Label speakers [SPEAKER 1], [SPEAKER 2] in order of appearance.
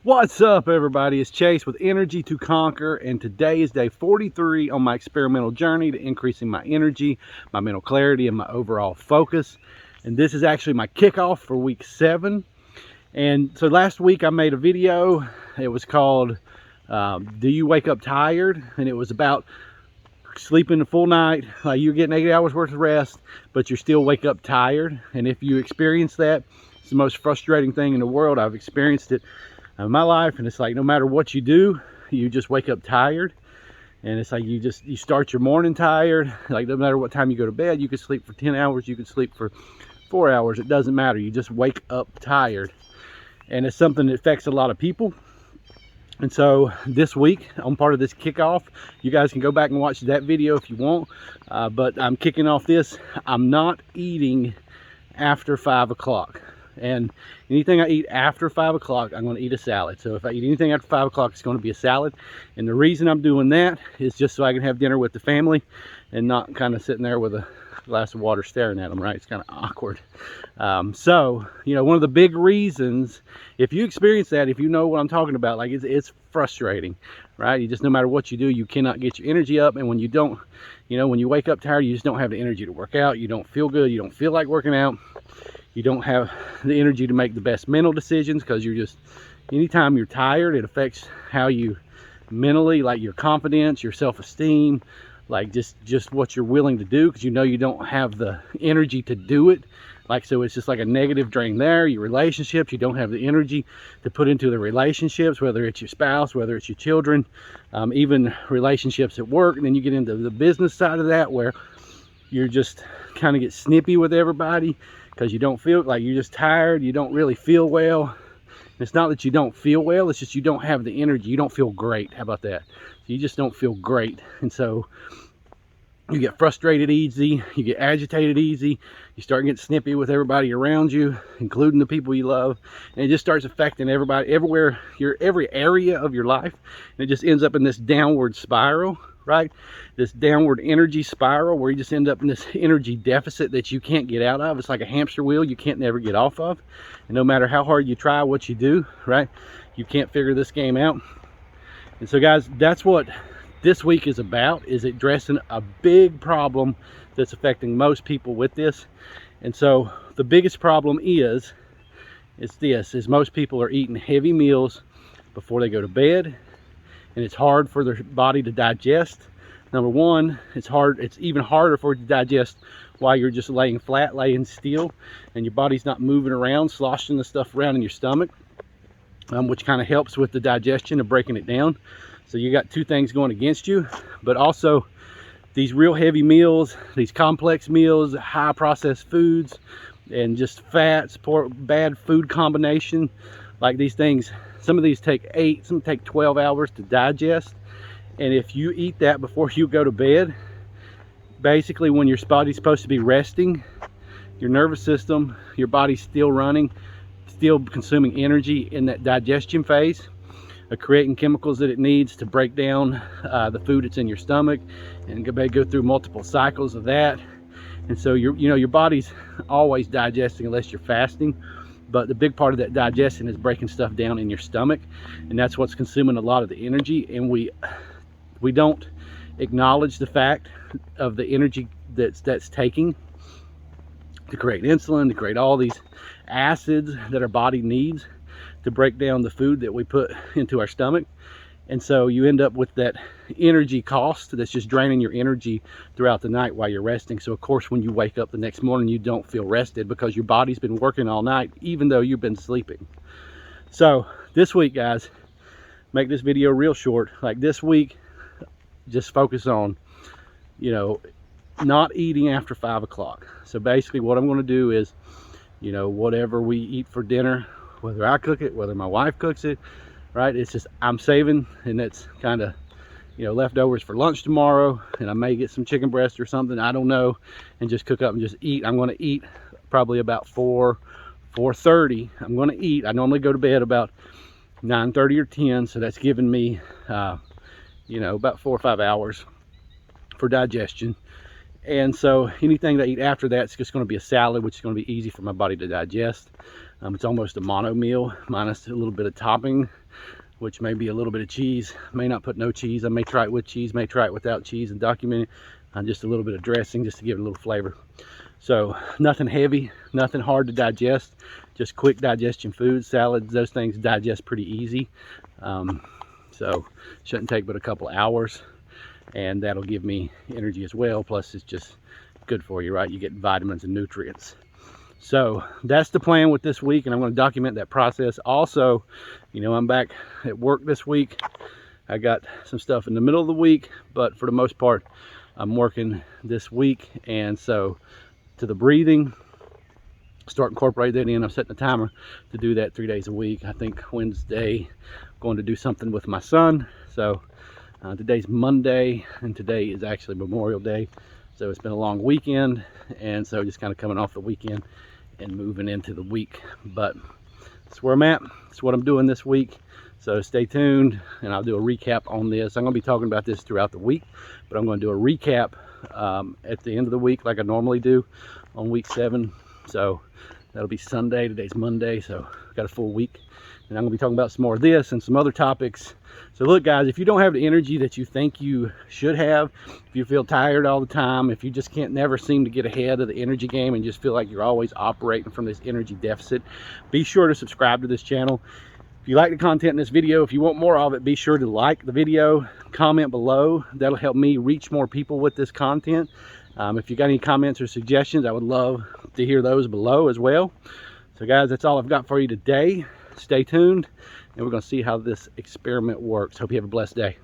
[SPEAKER 1] What's up, everybody? It's Chase with Energy to Conquer, and today is day 43 on my experimental journey to increasing my energy, my mental clarity, and my overall focus. And this is actually my kickoff for week 7. And so last week I made a video. It was called Do You Wake Up Tired? And it was about sleeping a full night, like you're getting 8 hours worth of rest, but you still wake up tired. And if you experience that, it's the most frustrating thing in the world. I've experienced it in my life, and it's like no matter what you do, you just wake up tired. And it's like you start your morning tired. Like no matter what time you go to bed, you could sleep for 10 hours, you could sleep for 4 hours, it doesn't matter. You just wake up tired, and it's something that affects a lot of people. And so this week, I'm part of this kickoff. You guys can go back and watch that video if you want, but I'm kicking off this. I'm not eating after 5 o'clock. And anything I eat after 5 o'clock, I'm going to eat a salad. So if I eat anything after 5 o'clock, it's going to be a salad. And the reason I'm doing that is just so I can have dinner with the family and not kind of sitting there with a glass of water staring at them, right? It's kind of awkward. So, you know, one of the big reasons, if you experience that, if you know what I'm talking about, like it's frustrating, right? You just, no matter what you do, you cannot get your energy up. And when you don't, you know, when you wake up tired, you just don't have the energy to work out. You don't feel good. You don't feel like working out. You don't have the energy to make the best mental decisions, because you're just, anytime you're tired, it affects how you mentally, like your confidence, your self-esteem, like just what you're willing to do, because you know you don't have the energy to do it. Like, so it's just like a negative drain there. Your relationships, you don't have the energy to put into the relationships, whether it's your spouse, whether it's your children, even relationships at work. And then you get into the business side of that, where you're just kind of get snippy with everybody because you don't feel like, you're just tired. You don't really feel well. It's not that you don't feel well, it's just you don't have the energy. You don't feel great. How about that? You just don't feel great. And so you get frustrated easy, you get agitated easy, you start getting snippy with everybody around you, including the people you love, and it just starts affecting everybody, everywhere, every area of your life. And it just ends up in this downward spiral, right? This downward energy spiral where you just end up in this energy deficit that you can't get out of. It's like a hamster wheel you can't never get off of. And no matter how hard you try, what you do, right, you can't figure this game out. And so guys, that's what this week is about, is addressing a big problem that's affecting most people with this. And so the biggest problem is most people are eating heavy meals before they go to bed, and it's hard for their body to digest. Number one, it's even harder for it to digest while you're just laying flat, laying still, and your body's not moving around, sloshing the stuff around in your stomach, which kind of helps with the digestion and breaking it down. So you got two things going against you. But also these real heavy meals, these complex meals, high processed foods, and just fats, poor, bad food combination, like these things, some of these take 8, some take 12 hours to digest. And if you eat that before you go to bed, basically when your body's supposed to be resting, your nervous system, your body's still running, still consuming energy in that digestion phase, creating chemicals that it needs to break down the food that's in your stomach, and go through multiple cycles of that. And so your body's always digesting unless you're fasting, but the big part of that digestion is breaking stuff down in your stomach, and that's what's consuming a lot of the energy. And we don't acknowledge the fact of the energy that's taking to create insulin, to create all these acids that our body needs to break down the food that we put into our stomach. And so you end up with that energy cost that's just draining your energy throughout the night while you're resting. So of course, when you wake up the next morning, you don't feel rested because your body's been working all night, even though you've been sleeping. So this week, guys, make this video real short. Like this week, just focus on, you know, not eating after 5 o'clock. So basically what I'm going to do is, you know, whatever we eat for dinner, whether I cook it, whether my wife cooks it, right, it's just I'm saving, and that's kind of, you know, leftovers for lunch tomorrow, and I may get some chicken breast or something, I don't know, and just cook up and just eat. I'm going to eat probably about 4:30. I'm going to eat. I normally go to bed about 9:30 or 10, so that's giving me you know, about 4 or 5 hours for digestion. And so anything that I eat after that is just going to be a salad, which is going to be easy for my body to digest. It's almost a mono meal minus a little bit of topping, which may be a little bit of cheese. May not put no cheese. I may try it with cheese, may try it without cheese and document it. Just a little bit of dressing just to give it a little flavor. So nothing heavy, nothing hard to digest, just quick digestion food. Salads, those things digest pretty easy. So shouldn't take but a couple hours, and that'll give me energy as well. Plus it's just good for you, right? You get vitamins and nutrients. So that's the plan with this week, and I'm going to document that process. Also, you know, I'm back at work this week. I got some stuff in the middle of the week, but for the most part I'm working this week. And so to the breathing, start incorporate that in. I'm setting a timer to do that 3 days a week. I think Wednesday I'm going to do something with my son. So today's Monday, and today is actually Memorial Day, so it's been a long weekend, and so just kind of coming off the weekend and moving into the week. But that's where I'm at. That's what I'm doing this week. So stay tuned, and I'll do a recap on this. I'm going to be talking about this throughout the week, but I'm going to do a recap at the end of the week like I normally do on week 7. So that'll be Sunday. Today's Monday, so I've got a full week. And I'm going to be talking about some more of this and some other topics. So look, guys, if you don't have the energy that you think you should have, if you feel tired all the time, if you just can't never seem to get ahead of the energy game and just feel like you're always operating from this energy deficit, be sure to subscribe to this channel. If you like the content in this video, if you want more of it, be sure to like the video, comment below. That'll help me reach more people with this content. If you got any comments or suggestions, I would love to hear those below as well. So guys, that's all I've got for you today. Stay tuned, and we're going to see how this experiment works. Hope you have a blessed day.